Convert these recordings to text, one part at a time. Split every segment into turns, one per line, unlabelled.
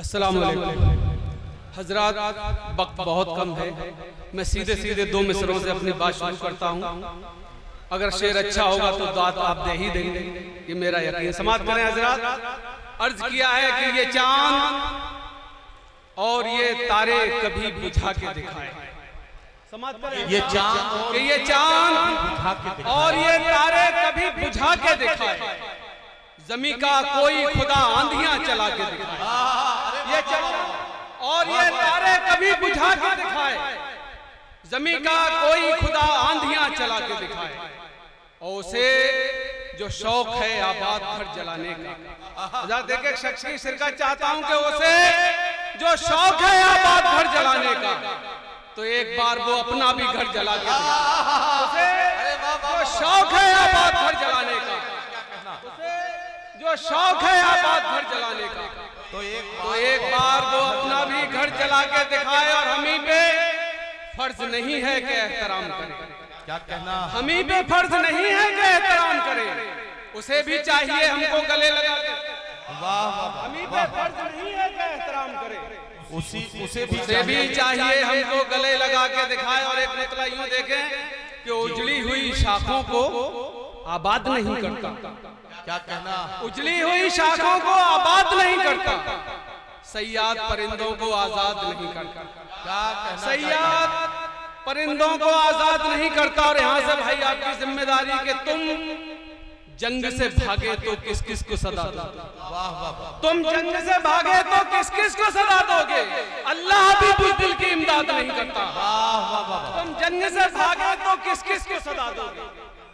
अस्सलाम वालेकुम। हजरात, वक्त बहुत कम है, मैं सीधे सीधे दो मिसरों से अपनी बात शुरू करता हूँ। अगर शेर अच्छा होगा तो दात आप दे ही देंगे, ये मेरा यकीन। समाप्त करें हजरात। अर्ज किया है कि ये चांद और ये तारे कभी बुझा के दिखाए। समाप्त करें। ये चांद और ये तारे कभी बुझा के दिखाए। जमी का कोई खुदा आंधियां चला के दिखाए। ये चांद और ये तारे कभी बुझा के दिखाए। जमी का कोई खुदा आंधियां चला के दिखाए। और उसे जो शौक है आबाद घर जलाने का, देखे शख्स की शिरकत चाहता हूं कि उसे जो शौक है आबाद घर जलाने का, तो एक बार वो अपना भी घर जला के उसे जो शौक है आबाद घर जलाने का, जो शौक है आबाद घर जलाने का, तो एक बार वो अपना भी घर जला के दिखाए। और हमी पे फर्ज नहीं है कि एहतराम करे। क्या कहना? हमी पे फर्ज नहीं है कि एहतराम करे, उसे भी चाहिए हमको गले लगा के। हमी पे फर्ज नहीं है कि एहतराम करे, उसे भी चाहिए हमको गले लगा के दिखाए। और एक मतलब यूं देखें कि उजली हुई शाखों को आबाद नहीं करता। क्या कहना? उजली हुई शाखों को आबाद नहीं करता, सयाद परिंदों को आजाद नहीं करता। क्या कहना? सयाद परिंदों को आजाद नहीं करता। और यहाँ से भाई आपकी जिम्मेदारी कि तुम जंग से भागे तो किस किस को सदा दोगे? तुम जंग से भागे तो किस किस को सदा दोगे? अल्लाह भी बुज़दिल की इमदाद नहीं करता। तुम जंग से भागे तो किस किस को सदा दोगे?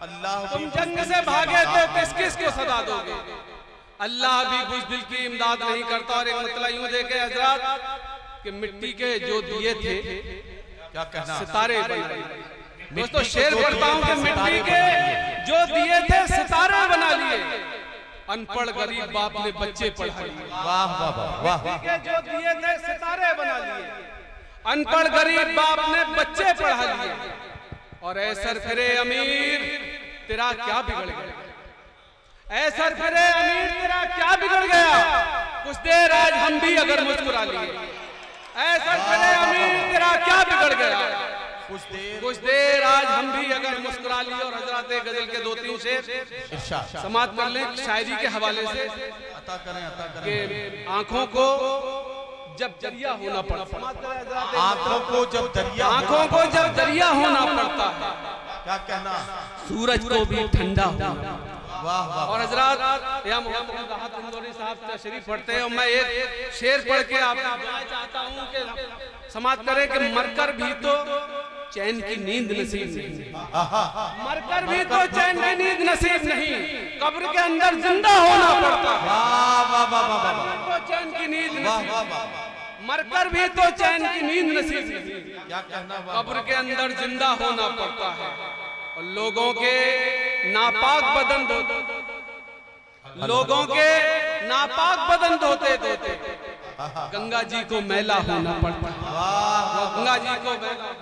अल्लाह तुम जंग से भागे तो किस किस को सदा दोगे? अल्लाह भी बुज़दिल की इमदाद नहीं करता। और एक मतलब यूं देखे हजरात कि मिट्टी के जो दिए थे, क्या कहना, सितारे बन गए। दोस्तों शेर पढ़ता हूं कि मिट्टी के जो दिए थे सितारे बना लिए। अनपढ़ गरीब बाप ने बच्चे पढ़ा लिए। वाह वाह वाह। के जो दिए थे सितारे बना लिए, अनपढ़ गरीब बाप ने बच्चे पढ़ा लिए। और ऐ सरफिरे अमीर तेरा क्या बिगड़ गया? ऐ सरफिरे अमीर तेरा क्या बिगड़ गया? कुछ देर आज हम भी अगर मुस्कुरा लिए। ऐ सरफिरे अमीर तेरा क्या बिगड़ गया? कुछ देर आज हम भी अगर मुस्कुरा लिए। और हजरात गजल के दो तीन शेर समाप्त कर लें शायरी के हवाले से। अता करें कि आंखों को जब दरिया होना पड़ता, आंखों को जब दरिया होना पड़ता है, क्या कहना, सूरज को भी ठंडा होना। वाह वाह। और हजरात यहाँ मोहम्मद राहत इंदौरी साहब तशरीफ पढ़ते हैं। और मैं एक शेर पढ़ के आपको चाहता हूँ कि समाप्त करें कि मरकर भी तो चैन की नींद नसीब नहीं, मरकर भी तो चैन की नींद नसीब नहीं, कब्र के अंदर जिंदा होना पड़ता है। तो चैन की नींद नसीब, मरकर भी तो चैन की नींद नसीब नहीं, क्या कहना, कब्र के अंदर जिंदा होना पड़ता है। और लोगों के नापाक बदन धोते, लोगों के नापाक बदन धोते धोते गंगा जी को मैला होना पड़ता है। गंगा जी को मैला